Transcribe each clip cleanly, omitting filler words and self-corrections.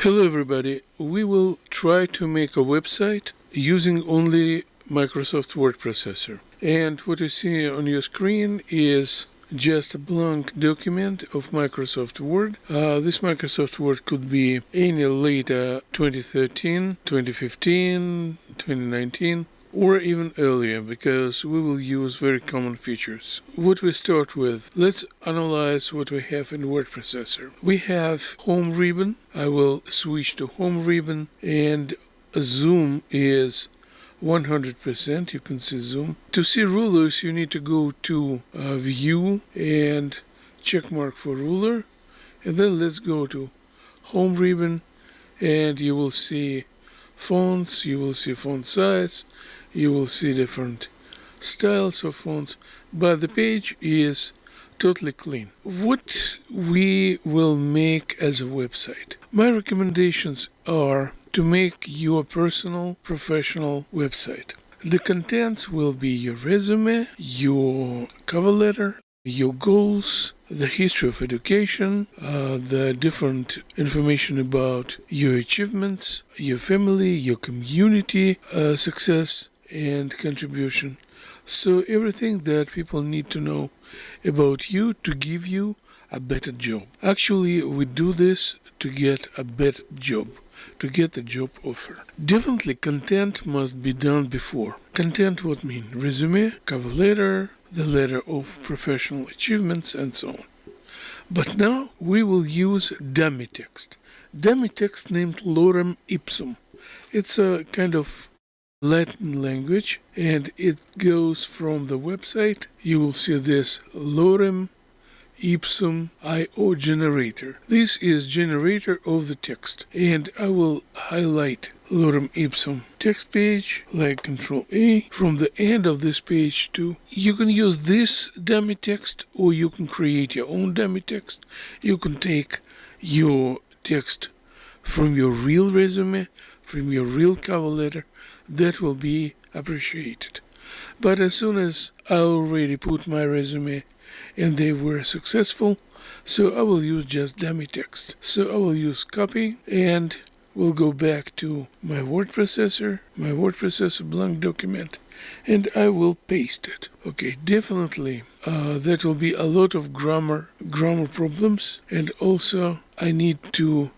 Hello everybody, we will try to make a website using only Microsoft Word Processor. And what you see on your screen is just a blank document of Microsoft Word. This Microsoft Word could be any later 2013, 2015, 2019, or even earlier, because we will use very common features. What we start with, let's analyze what we have in Word Processor. We have Home ribbon. I will switch to Home ribbon, and zoom is 100%. You can see zoom. To see rulers, you need to go to View and check mark for ruler, and then let's go to Home ribbon, and you will see fonts, you will see font size, you will see different styles of fonts, but the page is totally clean. What we will make as a website? My recommendations are to make your personal, professional website. The contents will be your resume, your cover letter, your goals, the history of education, the different information about your achievements, your family, your community success and contribution. So everything that people need to know about you to give you a better job. Actually, we do this to get a better job, to get a job offer. Definitely content must be done before. Content would mean resume, cover letter, the letter of professional achievements, and so on. But now we will use dummy text. Dummy text named lorem ipsum. It's a kind of Latin language, and it goes from the website. You will see this lorem ipsum IO generator. This is generator of the text, and I will highlight lorem ipsum text page like Control A. From the end of this page to, you can use this dummy text, or you can create your own dummy text. You can take your text from your real resume, from your real cover letter. That will be appreciated. But as soon as I already put my resume and they were successful, so I will use just dummy text. So I will use copy, and we'll go back to my word processor blank document, and I will paste it. Okay, definitely that will be a lot of grammar problems, and also I need to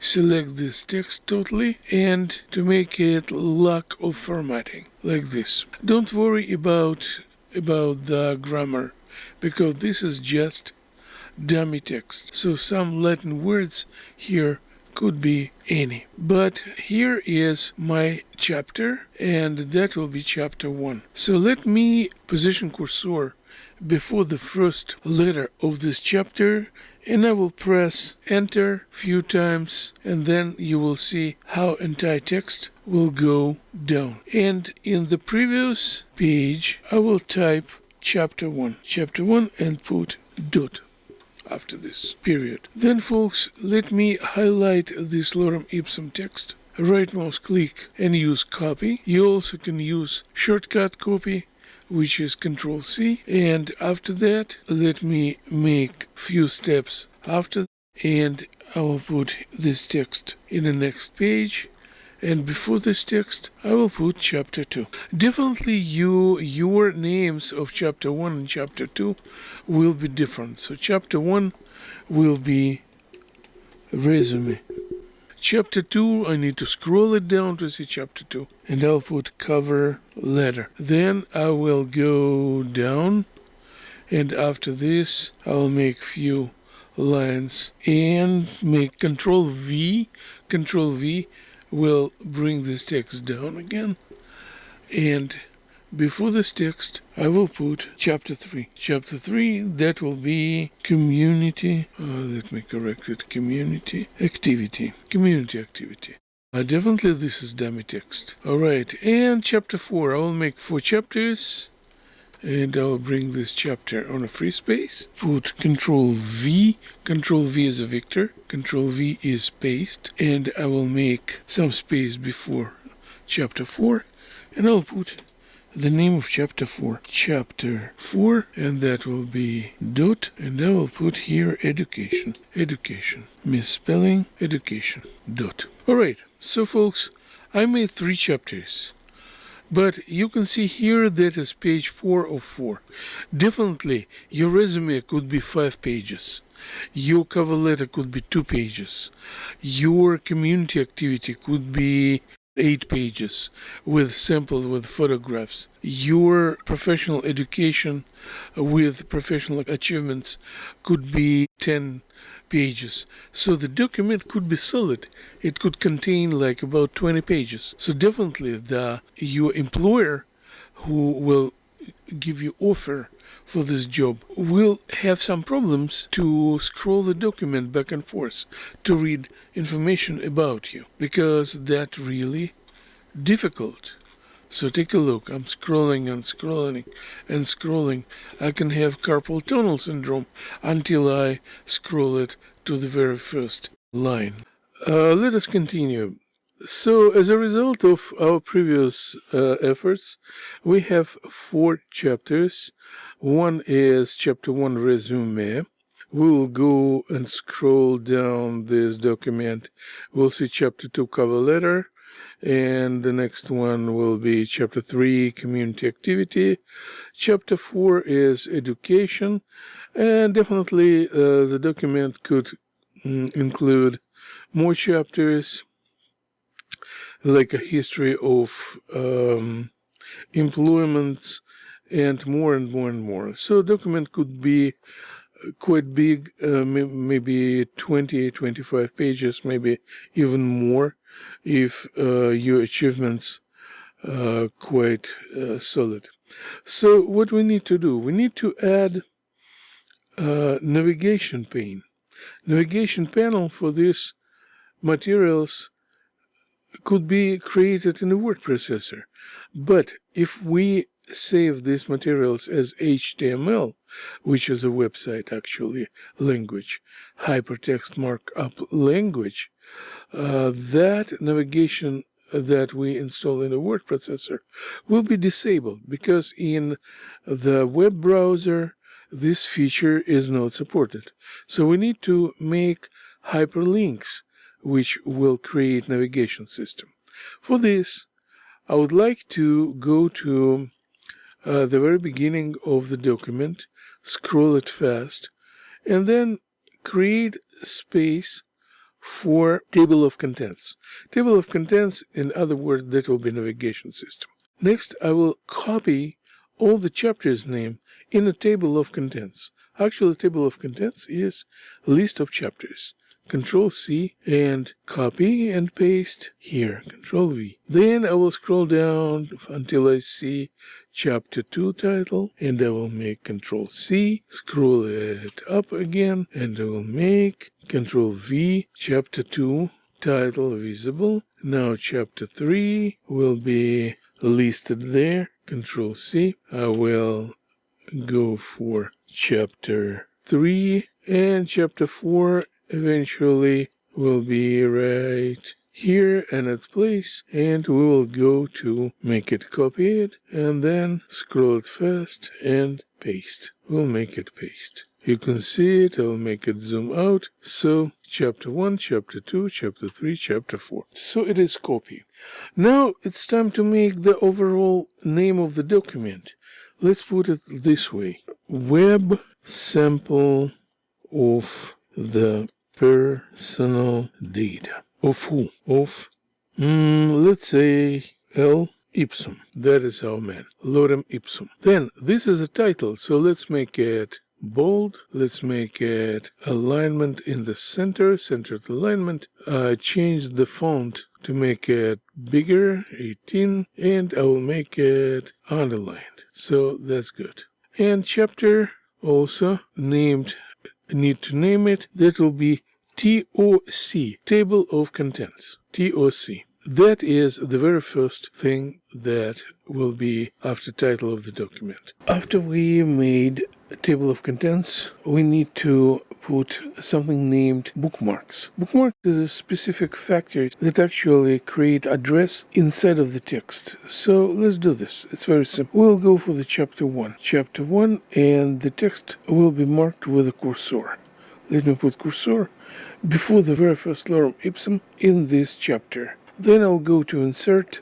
select this text totally and to make it lack of formatting like this. Don't worry about the grammar, because this is just dummy text. So some Latin words here could be any. But here is my chapter, and that will be chapter 1. So let me position cursor before the first letter of this chapter, and I will press enter a few times, and then you will see how entire text will go down. And in the previous page, I will type chapter 1, and put dot after this, period. Then folks, let me highlight this lorem ipsum text. Right mouse click and use copy. You also can use shortcut copy, which is Control C, and after that let me make few steps after, and I will put this text in the next page, and before this text I will put chapter 2. Definitely your names of chapter 1 and chapter 2 will be different. So chapter 1 will be resume. Chapter 2, I need to scroll it down to see chapter 2, and I'll put cover letter. Then I will go down, and after this I'll make few lines and make Control V. Control V will bring this text down again, and before this text I will put chapter 3. Chapter 3, that will be community, let me correct it, community activity. Definitely this is dummy text. Alright, and chapter 4, I will make 4 chapters, and I will bring this chapter on a free space. Put Control V. Control V is a Victor. Control V is paste, and I will make some space before chapter 4, and I'll put the name of chapter 4. Chapter 4, and that will be dot, and I will put here education. Education. Misspelling, education. Dot. Alright, so folks, I made 3 chapters. But you can see here that is page 4 of 4. Definitely, your resume could be 5 pages. Your cover letter could be 2 pages. Your community activity could be 8 pages with sample with photographs. Your professional education with professional achievements could be 10 pages. So the document could be solid. It could contain like about 20 pages. So definitely your employer who will give you offer for this job will have some problems to scroll the document back and forth to read information about you, because that's really difficult. So take a look. I'm scrolling and scrolling and scrolling. I can have carpal tunnel syndrome until I scroll it to the very first line. Let us continue. So as a result of our previous efforts, we have 4 chapters. One is chapter 1 resume. We will go and scroll down this document. We'll see chapter 2 cover letter. And the next one will be chapter 3 community activity. Chapter 4 is education. And definitely the document could include more chapters, like a history of employments and more and more and more. So document could be quite big, maybe 20, 25 pages, maybe even more, if your achievements are quite solid. So what we need to do, we need to add navigation pane. Navigation panel for these materials could be created in a word processor. But if we save these materials as HTML, which is a website actually language, hypertext markup language, that navigation that we install in a word processor will be disabled, because in the web browser this feature is not supported. So we need to make hyperlinks which will create navigation system. For this, I would like to go to the very beginning of the document, scroll it fast, and then create space for table of contents. Table of contents, in other words, that will be navigation system. Next, I will copy all the chapters name in a table of contents. Actually, table of contents is list of chapters. Control C and copy and paste here. Control V. Then I will scroll down until I see chapter 2 title, and I will make Control C, scroll it up again, and I will make Control V, chapter 2 title visible. Now chapter 3 will be listed there. Control C. I will go for chapter 3, and chapter 4 eventually will be right here and its place, and we will go to make it copy it, and then scroll it fast and paste. We'll make it paste. You can see it. I'll make it zoom out. So chapter 1, chapter 2, chapter 3, chapter 4. So it is copy. Now it's time to make the overall name of the document. Let's put it this way. Web sample of the personal data. Of who? Of, let's say, L. Ipsum. That is our man. Lorem Ipsum. Then, this is a title, so let's make it bold. Let's make it alignment in the center, centered alignment. Change the font to make it bigger, 18, and I will make it underlined. So that's good. And chapter also named, need to name it. That will be TOC, Table of Contents, TOC. That is the very first thing that will be after title of the document. After we made a table of contents, we need to put something named bookmarks. Bookmark is a specific factor that actually create address inside of the text. So let's do this. It's very simple. We'll go for the chapter 1. Chapter 1, and the text will be marked with a cursor. Let me put cursor before the very first lorem ipsum in this chapter. Then I'll go to insert,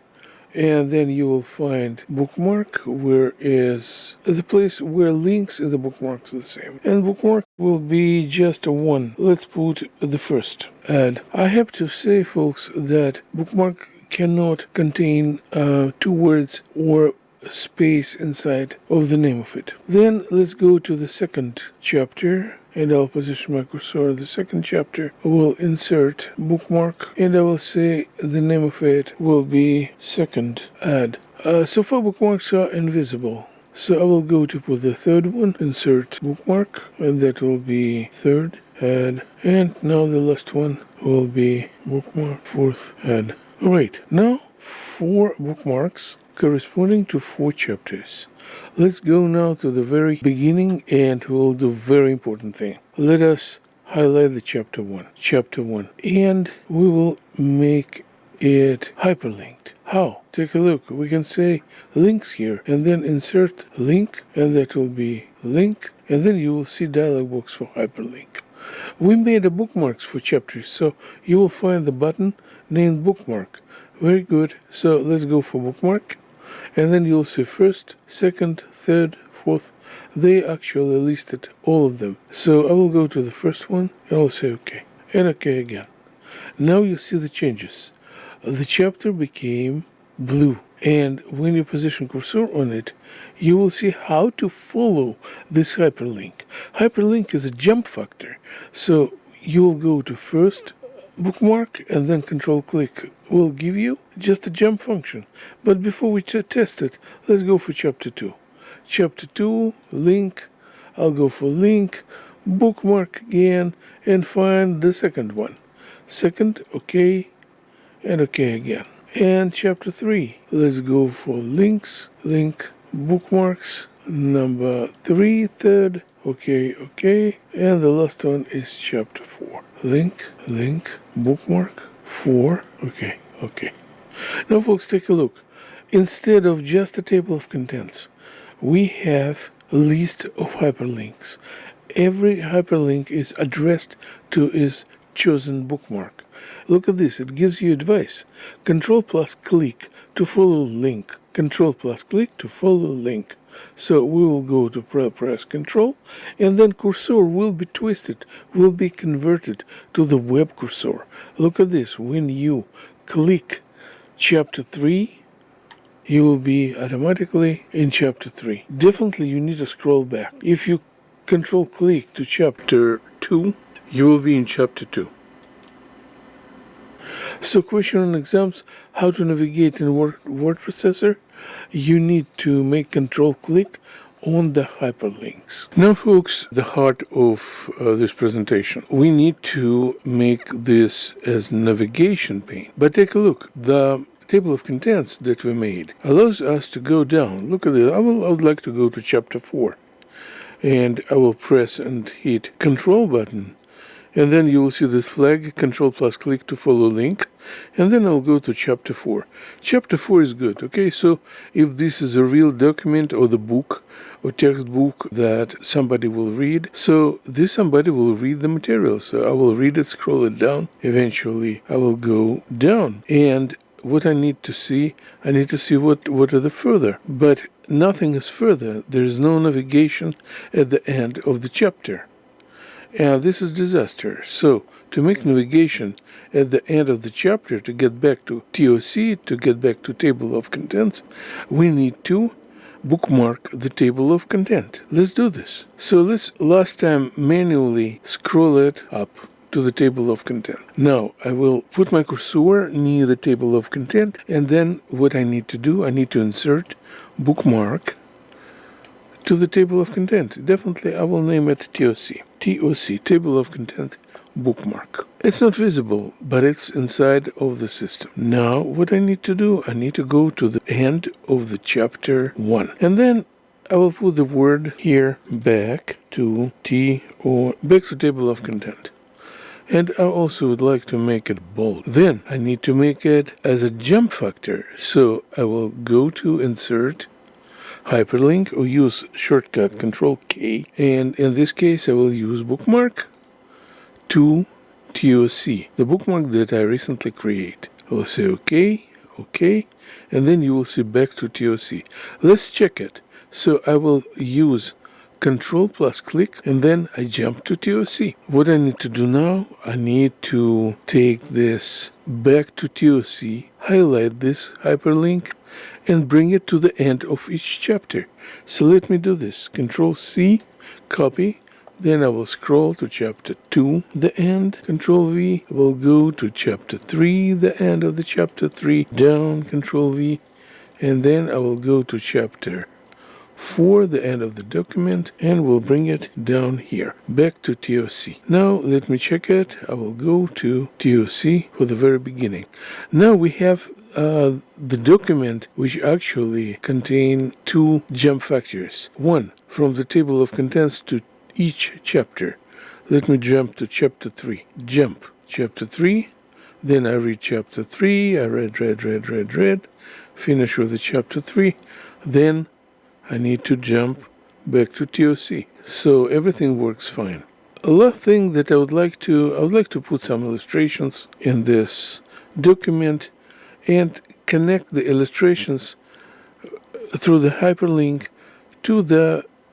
and then you will find bookmark, where is the place where links in the bookmarks are the same. And bookmark will be just a 1. Let's put the first. Add. I have to say, folks, that bookmark cannot contain 2 words or space inside of the name of it. Then let's go to the second chapter, and I'll position my cursor in the second chapter. I will insert bookmark, and I will say the name of it will be second. Add. So far bookmarks are invisible. So I will go to put the third one, insert bookmark, and that will be third. Add. And now the last one will be bookmark, fourth. Add. Alright, now 4 bookmarks corresponding to 4 chapters. Let's go now to the very beginning, and we'll do a very important thing. Let us highlight the chapter 1. Chapter 1. And we will make it hyperlinked. How? Take a look. We can say links here, and then insert link, and that will be link, and then you will see dialog box for hyperlink. We made a bookmarks for chapters, so you will find the button named bookmark. Very good. So let's go for bookmark. And then you'll see first, second, third, fourth. They actually listed all of them. So I will go to the first one, and I'll say OK. And OK again. Now you see the changes. The chapter became blue. And when you position cursor on it, you will see how to follow this hyperlink. Hyperlink is a jump factor. So you will go to first bookmark, and then control click will give you just a jump function. But before we test it, let's go for chapter 2. Chapter 2, link. I'll go for link, bookmark again, and find the second one. Second, OK, and OK again. And chapter 3, let's go for links, link, bookmarks, number 3, third, OK, OK, and the last one is chapter 4. Link, link, bookmark, 4, OK, OK. Now folks, take a look. Instead of just a table of contents, we have a list of hyperlinks. Every hyperlink is addressed to its chosen bookmark. Look at this, it gives you advice. Control plus click to follow link. Control plus click to follow link. So we will go to press control, and then cursor will be twisted, will be converted to the web cursor. Look at this, when you click chapter 3, you will be automatically in chapter 3. Definitely you need to scroll back. If you control click to chapter 2, you will be in chapter 2. So question on exams, how to navigate in word processor? You need to make control click on the hyperlinks. Now folks, the heart of this presentation. We need to make this as navigation pane. But take a look, the table of contents that we made allows us to go down. Look at this, I would like to go to chapter 4. And I will press and hit control button. And then you will see this flag, control plus click to follow link. And then I'll go to chapter 4. Chapter 4 is good, okay? So if this is a real document or the book or textbook that somebody will read, so this somebody will read the material. So I will read it, scroll it down. Eventually I will go down. And what I need to see what are the further. But nothing is further. There is no navigation at the end of the chapter. And this is disaster. So to make navigation at the end of the chapter, to get back to TOC, to get back to table of contents, we need to bookmark the table of content. Let's do this. So let's last time manually scroll it up to the table of content. Now I will put my cursor near the table of content, and then what I need to do, I need to insert bookmark to the table of content. Definitely I will name it TOC. TOC, table of content, bookmark. It's not visible, but it's inside of the system. Now what I need to do, I need to go to the end of the chapter 1. And then I will put the word here back to back to table of content. And I also would like to make it bold. Then I need to make it as a jump factor. So I will go to insert hyperlink or use shortcut Control K. And in this case, I will use bookmark to TOC, the bookmark that I recently created. I will say OK, OK, and then you will see back to TOC. Let's check it. So I will use Control plus click, and then I jump to TOC. What I need to do now, I need to take this back to TOC, highlight this hyperlink, and bring it to the end of each chapter. So let me do this. Control C, copy. Then I will scroll to chapter 2, the end, Control V. I will go to chapter 3, the end of the chapter 3, down, Control V. And then I will go to chapter 4, the end of the document, and we'll bring it down here, back to TOC. Now let me check it. I will go to TOC for the very beginning. Now we have the document which actually contain two jump factors. One, from the table of contents to each chapter. Let me jump to chapter 3. Jump. Chapter 3. Then I read chapter 3. I read. Finish with the chapter 3. Then I need to jump back to TOC. So everything works fine. A last thing that I would like to put some illustrations in this document and connect the illustrations through the hyperlink to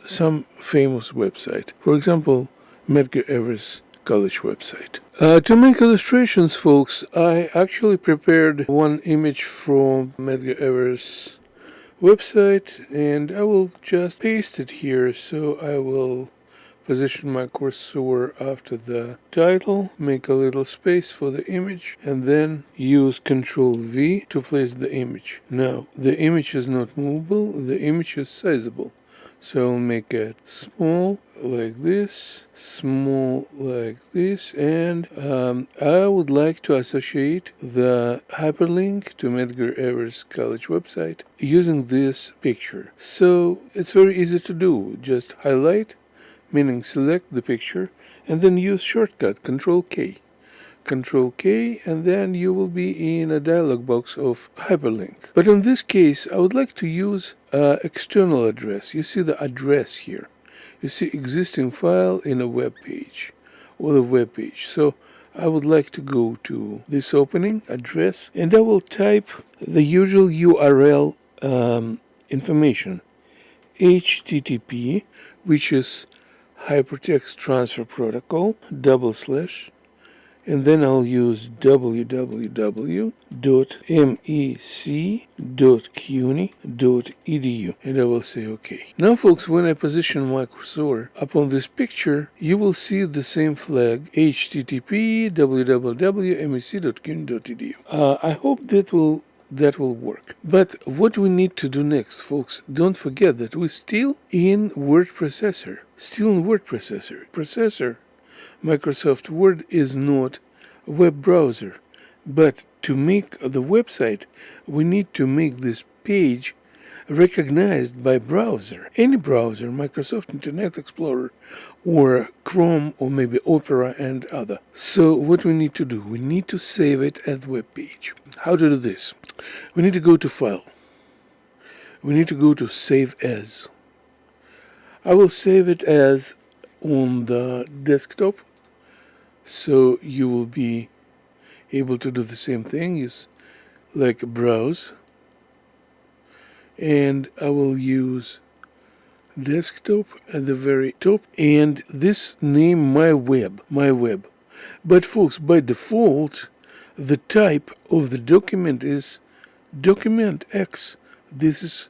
some famous website. For example, Medgar Evers College website. To make illustrations, folks, I actually prepared one image from Medgar Evers website, and I will just paste it here. So I will position my cursor after the title, make a little space for the image, and then use Control V to place the image. Now, the image is not movable, the image is sizable. So I'll make it small like this, small like this, and I would like to associate the hyperlink to Medgar Evers College website using this picture. So it's very easy to do. Just highlight, meaning select the picture, and then use shortcut Control K. Control K, and then you will be in a dialog box of hyperlink. But in this case, I would like to use external address. You see the address here. You see existing file in a web page or the web page. So I would like to go to this opening address, and I will type the usual URL information. HTTP, which is Hypertext Transfer Protocol, /, and then I'll use www.mec.cuny.edu, and I will say OK. Now, folks, when I position my cursor upon this picture, you will see the same flag, http www.mec.cuny.edu. I hope that will work. But what we need to do next, folks, don't forget that we're still in word processor. Microsoft Word is not a web browser. But to make the website, we need to make this page recognized by browser. Any browser, Microsoft Internet Explorer, or Chrome, or maybe Opera and other. So what we need to do, we need to save it as web page. How to do this? We need to go to File. We need to go to Save As. I will save it as on the desktop, so you will be able to do the same thing. Use like browse, and I will use desktop at the very top, and this name my web. But folks, by default, the type of the document is document X. This is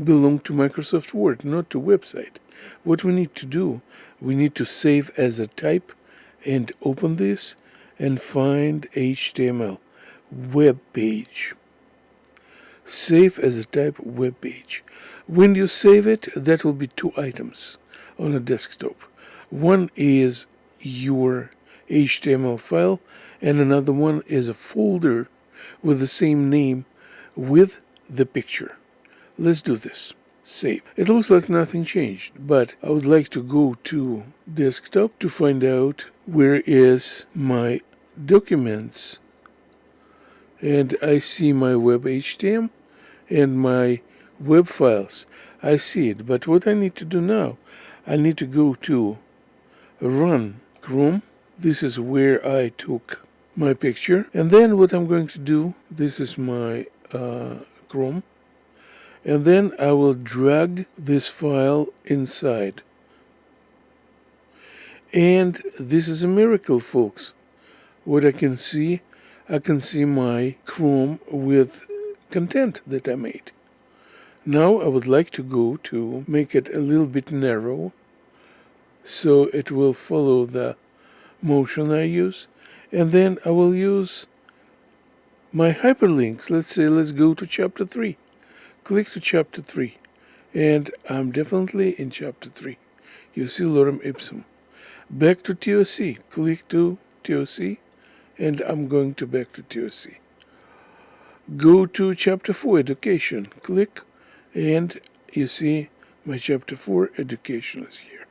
belong to Microsoft Word, not to website. What we need to do, we need to save as a type and open this and find HTML web page. Save as a type web page. When you save it, that will be two items on a desktop. One is your HTML file, and another one is a folder with the same name with the picture. Let's do this. save. It looks like nothing changed, but I would like to go to desktop to find out where is my documents. And I see my web HTML and my web files. I see it, but what I need to do now, I need to go to Run Chrome. This is where I took my picture. And then what I'm going to do, this is my Chrome. And then I will drag this file inside. And this is a miracle, folks. What I can see my Chrome with content that I made. Now I would like to go to make it a little bit narrow so it will follow the motion I use. And then I will use my hyperlinks. Let's say let's go to chapter 3. Click to chapter 3. And I'm definitely in chapter 3. You see lorem ipsum. Back to TOC. Click to TOC. And I'm going to back to TOC. Go to chapter 4, education. Click, and you see my chapter 4, education is here.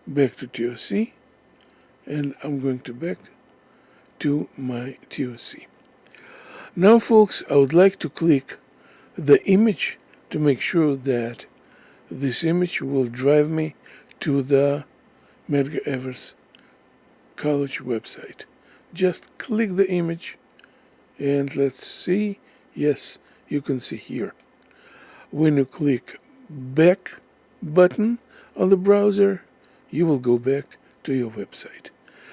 Back to TOC, and I'm going to back to my TOC. Now, folks, I would like to click the image to make sure that this image will drive me to the Medgar Evers College website. Just click the image, and let's see. Yes, you can see here. When you click back button on the browser, you will go back to your website.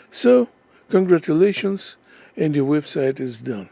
So, congratulations, and your website is done.